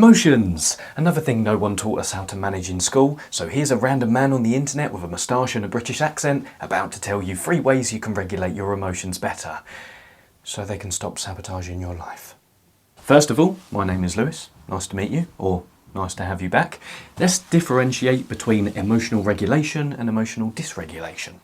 Emotions! Another thing no one taught us how to manage in school, so here's a random man on the internet with a moustache and a British accent about to tell you 3 ways you can regulate your emotions better, so they can stop sabotaging your life. First of all, my name is Lewis. Nice to meet you, or nice to have you back. Let's differentiate between emotional regulation and emotional dysregulation.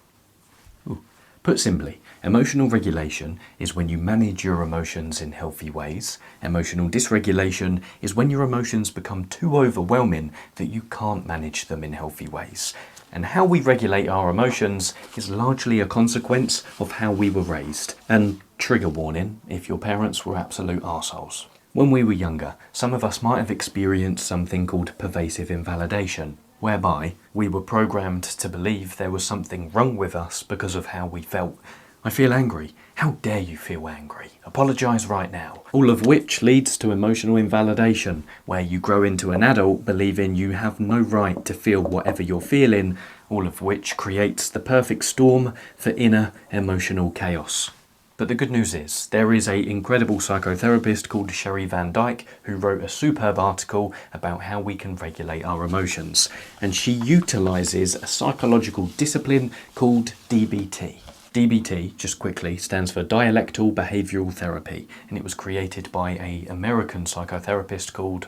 Put simply, emotional regulation is when you manage your emotions in healthy ways. Emotional dysregulation is when your emotions become too overwhelming that you can't manage them in healthy ways. And how we regulate our emotions is largely a consequence of how we were raised. And trigger warning if your parents were absolute arseholes. When we were younger, some of us might have experienced something called pervasive invalidation, whereby we were programmed to believe there was something wrong with us because of how we felt. I feel angry. How dare you feel angry? Apologise right now. All of which leads to emotional invalidation, where you grow into an adult believing you have no right to feel whatever you're feeling, all of which creates the perfect storm for inner emotional chaos. But the good news is, there is an incredible psychotherapist called Sherry Van Dyke who wrote a superb article about how we can regulate our emotions. And she utilises a psychological discipline called DBT. DBT, just quickly, stands for Dialectal Behavioural Therapy, and it was created by an American psychotherapist called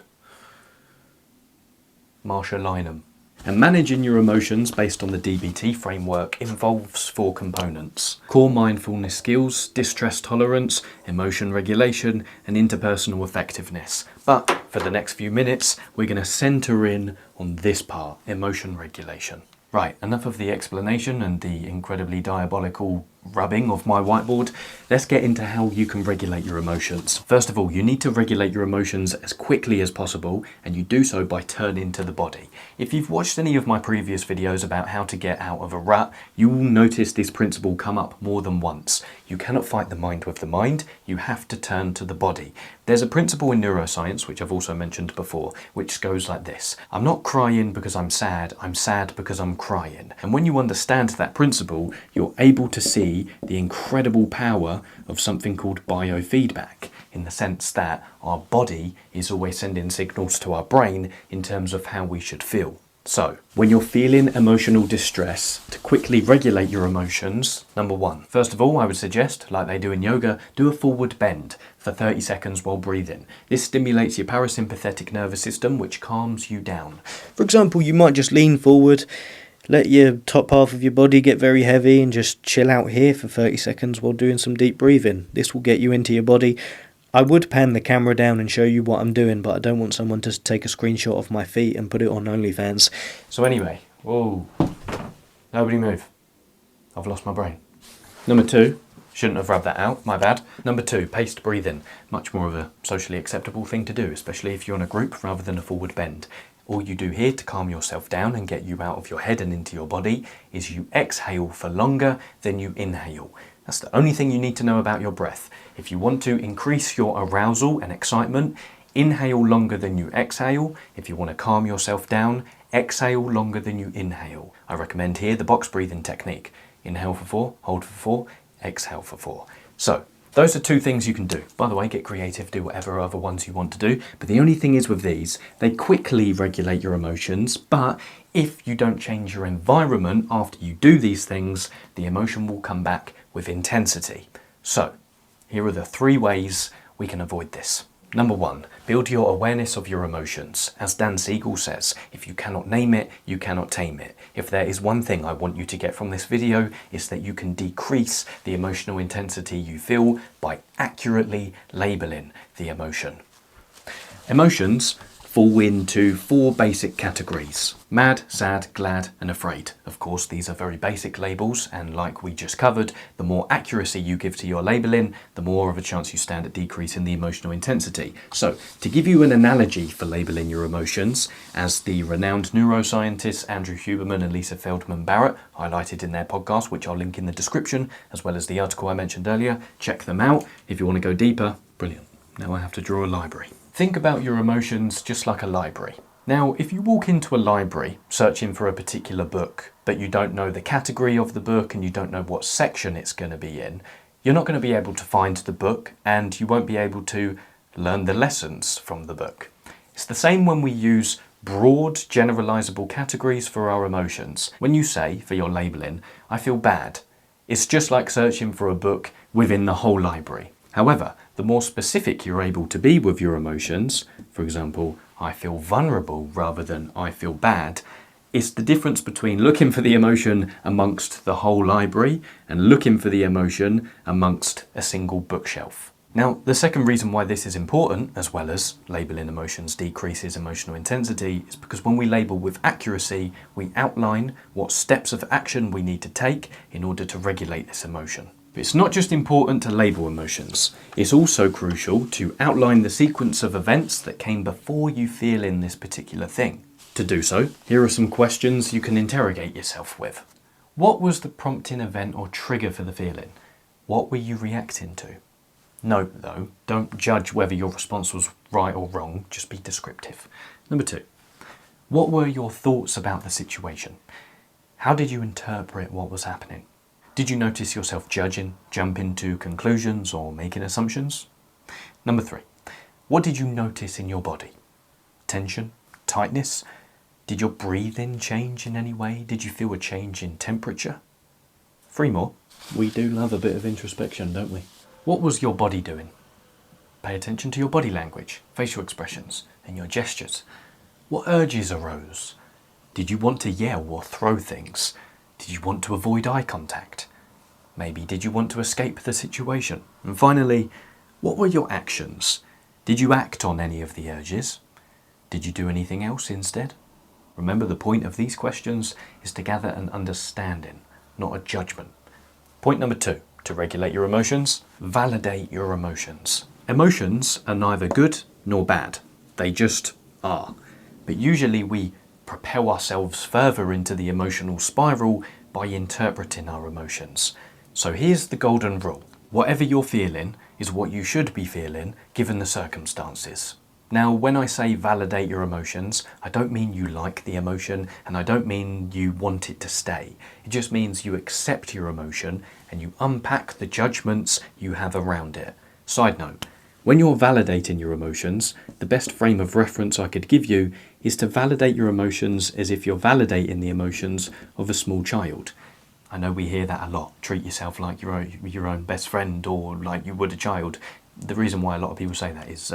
Marsha Lynham. And managing your emotions based on the DBT framework involves 4 components: core mindfulness skills, distress tolerance, emotion regulation, and interpersonal effectiveness. But for the next few minutes, we're going to centre in on this part, emotion regulation. Right, enough of the explanation and the incredibly diabolical rubbing of my whiteboard. Let's get into how you can regulate your emotions. First of all, you need to regulate your emotions as quickly as possible, and you do so by turning to the body. If you've watched any of my previous videos about how to get out of a rut, you will notice this principle come up more than once. You cannot fight the mind with the mind, you have to turn to the body. There's a principle in neuroscience, which I've also mentioned before, which goes like this: I'm not crying because I'm sad because I'm crying. And when you understand that principle, you're able to see the incredible power of something called biofeedback, in the sense that our body is always sending signals to our brain in terms of how we should feel. So, when you're feeling emotional distress, to quickly regulate your emotions, number 1. First of all, I would suggest, like they do in yoga, do a forward bend for 30 seconds while breathing. This stimulates your parasympathetic nervous system, which calms you down. For example, you might just lean forward, let your top half of your body get very heavy and just chill out here for 30 seconds while doing some deep breathing. This will get you into your body. I would pan the camera down and show you what I'm doing, but I don't want someone to take a screenshot of my feet and put it on OnlyFans. So anyway, whoa, nobody move. I've lost my brain. Number 2, shouldn't have rubbed that out, my bad. Number 2, paced breathing. Much more of a socially acceptable thing to do, especially if you're in a group rather than a forward bend. All you do here to calm yourself down and get you out of your head and into your body is you exhale for longer than you inhale. That's the only thing you need to know about your breath. If you want to increase your arousal and excitement, inhale longer than you exhale. If you want to calm yourself down, exhale longer than you inhale. I recommend here the box breathing technique. Inhale for 4, hold for 4, exhale for 4. So, those are 2 things you can do. By the way, get creative, do whatever other ones you want to do. But the only thing is with these, they quickly regulate your emotions, but if you don't change your environment after you do these things, the emotion will come back with intensity. So, here are the 3 ways we can avoid this. Number 1, build your awareness of your emotions. As Dan Siegel says, if you cannot name it, you cannot tame it. If there is one thing I want you to get from this video, it's that you can decrease the emotional intensity you feel by accurately labeling the emotion. Emotions fall into 4 basic categories: mad, sad, glad, and afraid. Of course, these are very basic labels, and like we just covered, the more accuracy you give to your labeling, the more of a chance you stand at decreasing the emotional intensity. So, to give you an analogy for labeling your emotions, as the renowned neuroscientists Andrew Huberman and Lisa Feldman Barrett highlighted in their podcast, which I'll link in the description, as well as the article I mentioned earlier, check them out if you want to go deeper. Brilliant. Now I have to draw a library. Think about your emotions just like a library. Now, if you walk into a library searching for a particular book, but you don't know the category of the book and you don't know what section it's going to be in, you're not going to be able to find the book and you won't be able to learn the lessons from the book. It's the same when we use broad, generalizable categories for our emotions. When you say, for your labeling, I feel bad, it's just like searching for a book within the whole library. However, the more specific you're able to be with your emotions, for example, I feel vulnerable rather than I feel bad, it's the difference between looking for the emotion amongst the whole library and looking for the emotion amongst a single bookshelf. Now, the second reason why this is important, as well as labeling emotions decreases emotional intensity, is because when we label with accuracy, we outline what steps of action we need to take in order to regulate this emotion. But it's not just important to label emotions, it's also crucial to outline the sequence of events that came before you feel in this particular thing. To do so, here are some questions you can interrogate yourself with. What was the prompting event or trigger for the feeling? What were you reacting to? Note though, don't judge whether your response was right or wrong, just be descriptive. Number 2, what were your thoughts about the situation? How did you interpret what was happening? Did you notice yourself judging, jumping to conclusions or making assumptions? Number 3, what did you notice in your body? Tension? Tightness? Did your breathing change in any way? Did you feel a change in temperature? 3 more. We do love a bit of introspection, don't we? What was your body doing? Pay attention to your body language, facial expressions, and your gestures. What urges arose? Did you want to yell or throw things? Did you want to avoid eye contact? Maybe did you want to escape the situation? And finally, what were your actions? Did you act on any of the urges? Did you do anything else instead? Remember, the point of these questions is to gather an understanding, not a judgment. Point number 2, to regulate your emotions, validate your emotions. Emotions are neither good nor bad, they just are. But usually we propel ourselves further into the emotional spiral by interpreting our emotions. So here's the golden rule. Whatever you're feeling is what you should be feeling given the circumstances. Now, when I say validate your emotions, I don't mean you like the emotion and I don't mean you want it to stay. It just means you accept your emotion and you unpack the judgments you have around it. Side note, when you're validating your emotions, the best frame of reference I could give you is to validate your emotions as if you're validating the emotions of a small child. I know we hear that a lot. Treat yourself like your own best friend or like you would a child. The reason why a lot of people say that is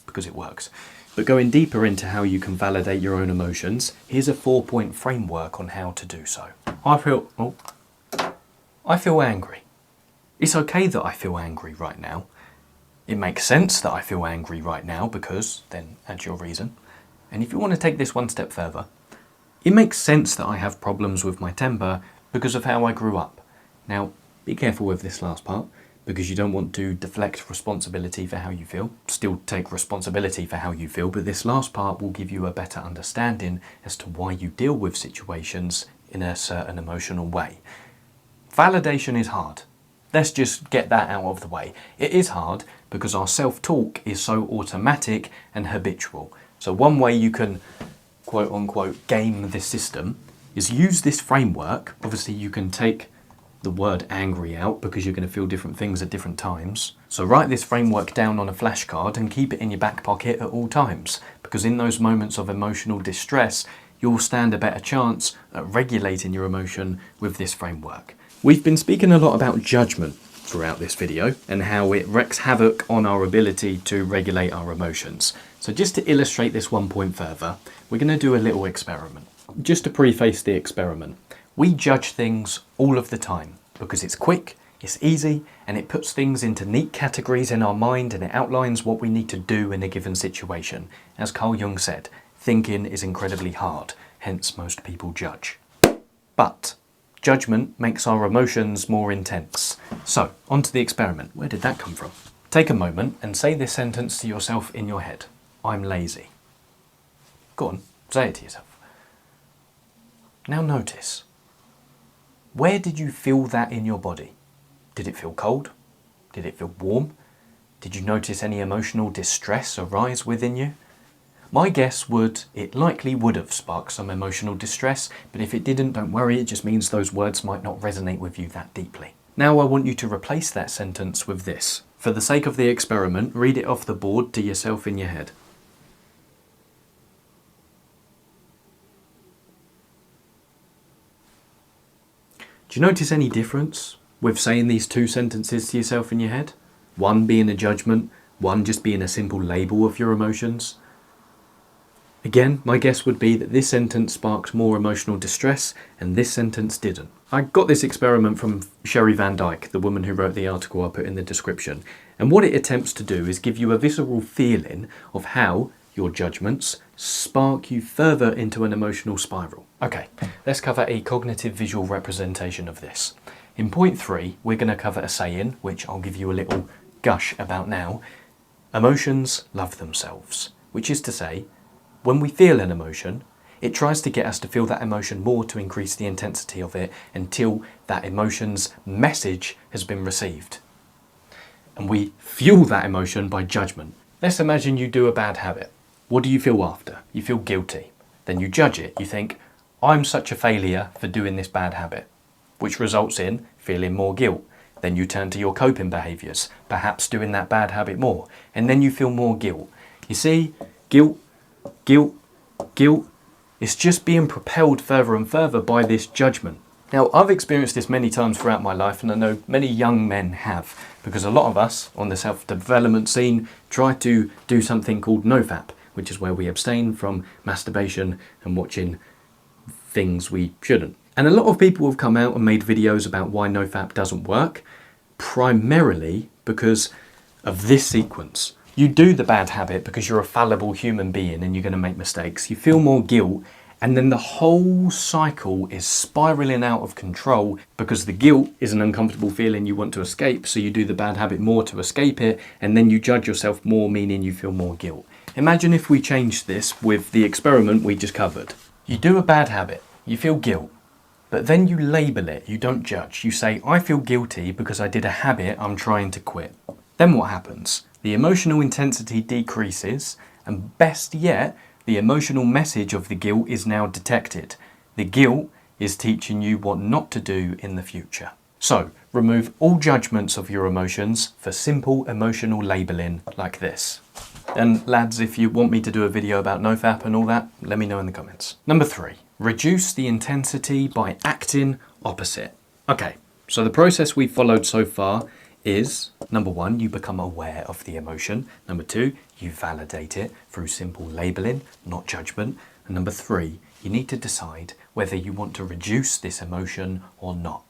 because it works. But going deeper into how you can validate your own emotions, here's a 4-point framework on how to do so. I feel angry. It's okay that I feel angry right now. It makes sense that I feel angry right now because, then add your reason. And if you want to take this one step further, it makes sense that I have problems with my temper because of how I grew up. Now, be careful with this last part, because you don't want to deflect responsibility for how you feel. Still take responsibility for how you feel, but this last part will give you a better understanding as to why you deal with situations in a certain emotional way. Validation is hard. Let's just get that out of the way. It is hard because our self-talk is so automatic and habitual. So one way you can, quote unquote, game the system is use this framework. Obviously you can take the word angry out because you're going to feel different things at different times. So write this framework down on a flashcard and keep it in your back pocket at all times, because in those moments of emotional distress, you'll stand a better chance at regulating your emotion with this framework. We've been speaking a lot about judgment throughout this video and how it wreaks havoc on our ability to regulate our emotions. So just to illustrate this 1 point further, we're going to do a little experiment. Just to preface the experiment, we judge things all of the time because it's quick, it's easy, and it puts things into neat categories in our mind and it outlines what we need to do in a given situation. As Carl Jung said, thinking is incredibly hard, hence most people judge. But judgment makes our emotions more intense. So, on to the experiment. Where did that come from? Take a moment and say this sentence to yourself in your head. I'm lazy. Go on, say it to yourself. Now notice. Where did you feel that in your body? Did it feel cold? Did it feel warm? Did you notice any emotional distress arise within you? My guess it likely would have sparked some emotional distress, but if it didn't, don't worry, it just means those words might not resonate with you that deeply. Now I want you to replace that sentence with this. For the sake of the experiment, read it off the board to yourself in your head. Do you notice any difference with saying these two sentences to yourself in your head? One being a judgment, one just being a simple label of your emotions. Again, my guess would be that this sentence sparked more emotional distress and this sentence didn't. I got this experiment from Sherry Van Dyke, the woman who wrote the article I put in the description. And what it attempts to do is give you a visceral feeling of how your judgments spark you further into an emotional spiral. Okay, let's cover a cognitive visual representation of this. In point 3, we're going to cover a saying, which I'll give you a little gush about now. Emotions love themselves, which is to say, when we feel an emotion, it tries to get us to feel that emotion more to increase the intensity of it until that emotion's message has been received. And we fuel that emotion by judgment. Let's imagine you do a bad habit. What do you feel after? You feel guilty. Then you judge it. You think, I'm such a failure for doing this bad habit, which results in feeling more guilt. Then you turn to your coping behaviours, perhaps doing that bad habit more, and then you feel more guilt. You see, guilt, it's just being propelled further and further by this judgment. Now, I've experienced this many times throughout my life, and I know many young men have, because a lot of us on the self-development scene try to do something called NoFap, which is where we abstain from masturbation and watching things we shouldn't. And a lot of people have come out and made videos about why NoFap doesn't work, primarily because of this sequence. You do the bad habit because you're a fallible human being and you're going to make mistakes. You feel more guilt, and then the whole cycle is spiraling out of control because the guilt is an uncomfortable feeling you want to escape, so you do the bad habit more to escape it, and then you judge yourself more, meaning you feel more guilt. Imagine if we changed this with the experiment we just covered. You do a bad habit, you feel guilt, but then you label it, you don't judge. You say, I feel guilty because I did a habit I'm trying to quit. Then what happens? The emotional intensity decreases, and best yet, the emotional message of the guilt is now detected. The guilt is teaching you what not to do in the future. So, remove all judgments of your emotions for simple emotional labelling like this. And lads, if you want me to do a video about NoFap and all that, let me know in the comments. Number 3, reduce the intensity by acting opposite. Okay, so the process we've followed so far is, number 1, you become aware of the emotion. Number 2, you validate it through simple labelling, not judgment. And number 3, you need to decide whether you want to reduce this emotion or not.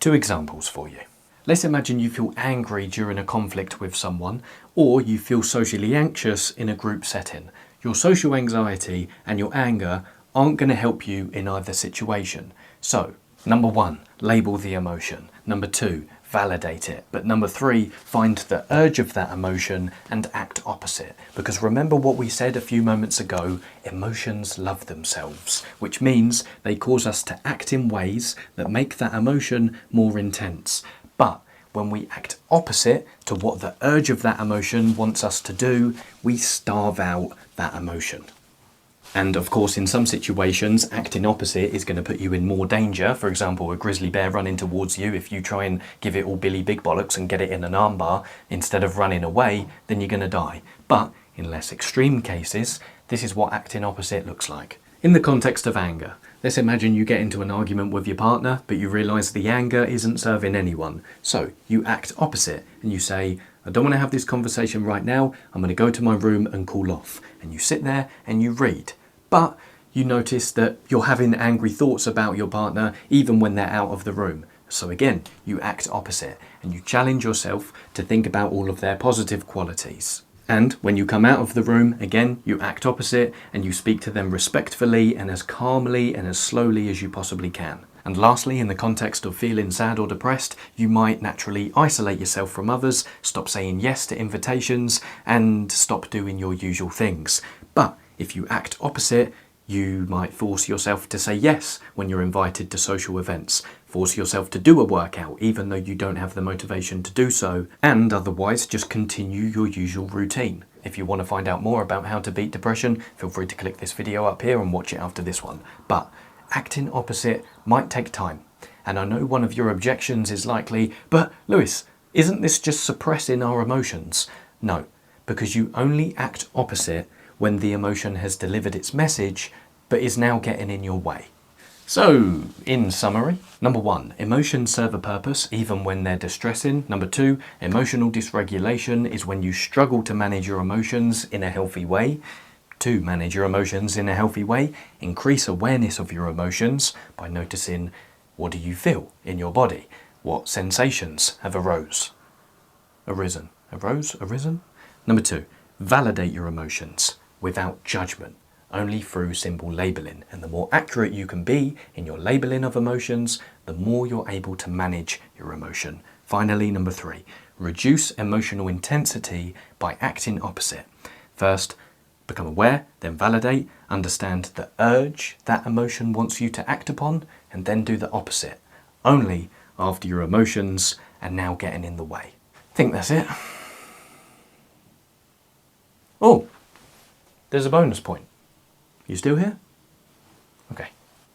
2 examples for you. Let's imagine you feel angry during a conflict with someone, or you feel socially anxious in a group setting. Your social anxiety and your anger aren't going to help you in either situation. So, number 1, label the emotion. Number 2, validate it. But number 3, find the urge of that emotion and act opposite. Because remember what we said a few moments ago, emotions love themselves, which means they cause us to act in ways that make that emotion more intense. But when we act opposite to what the urge of that emotion wants us to do, we starve out that emotion. And of course, in some situations, acting opposite is going to put you in more danger. For example, a grizzly bear running towards you. If you try and give it all Billy Big Bollocks and get it in an armbar instead of running away, then you're going to die. But in less extreme cases, this is what acting opposite looks like. In the context of anger, let's imagine you get into an argument with your partner, but you realise the anger isn't serving anyone. So you act opposite and you say, I don't want to have this conversation right now. I'm going to go to my room and cool off. And you sit there and you read. But you notice that you're having angry thoughts about your partner even when they're out of the room. So again, you act opposite and you challenge yourself to think about all of their positive qualities. And when you come out of the room, again, you act opposite and you speak to them respectfully and as calmly and as slowly as you possibly can. And lastly, in the context of feeling sad or depressed, you might naturally isolate yourself from others, stop saying yes to invitations, and stop doing your usual things. But if you act opposite, you might force yourself to say yes when you're invited to social events, force yourself to do a workout even though you don't have the motivation to do so, and otherwise just continue your usual routine. If you want to find out more about how to beat depression, feel free to click this video up here and watch it after this one. But acting opposite might take time. And I know one of your objections is likely, but Lewis, isn't this just suppressing our emotions? No, because you only act opposite when the emotion has delivered its message, but is now getting in your way. So, in summary, number 1, emotions serve a purpose even when they're distressing. Number 2, emotional dysregulation is when you struggle to manage your emotions in a healthy way. To manage your emotions in a healthy way, increase awareness of your emotions by noticing what do you feel in your body, what sensations have arisen. Number 2, validate your emotions without judgment, only through simple labelling. And the more accurate you can be in your labelling of emotions, the more you're able to manage your emotion. Finally, number 3, reduce emotional intensity by acting opposite. First, become aware, then validate, understand the urge that emotion wants you to act upon, and then do the opposite, only after your emotions are now getting in the way. I think that's it. Oh, there's a bonus point. You still here? Okay.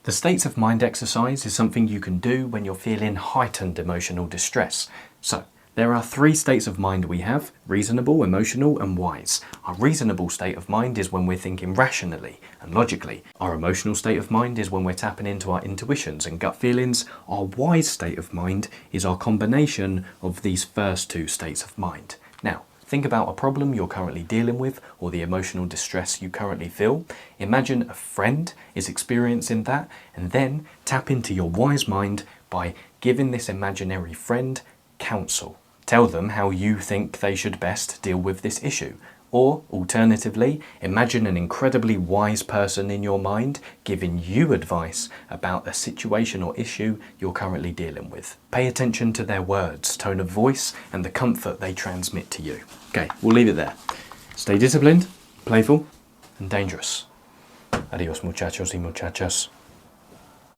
The states of mind exercise is something you can do when you're feeling heightened emotional distress. So, there are 3 states of mind we have: reasonable, emotional, and wise. Our reasonable state of mind is when we're thinking rationally and logically. Our emotional state of mind is when we're tapping into our intuitions and gut feelings. Our wise state of mind is our combination of these first 2 states of mind. Now, think about a problem you're currently dealing with or the emotional distress you currently feel. Imagine a friend is experiencing that, and then tap into your wise mind by giving this imaginary friend counsel. Tell them how you think they should best deal with this issue. Or, alternatively, imagine an incredibly wise person in your mind giving you advice about a situation or issue you're currently dealing with. Pay attention to their words, tone of voice, and the comfort they transmit to you. Okay, we'll leave it there. Stay disciplined, playful, and dangerous. Adios, muchachos y muchachas.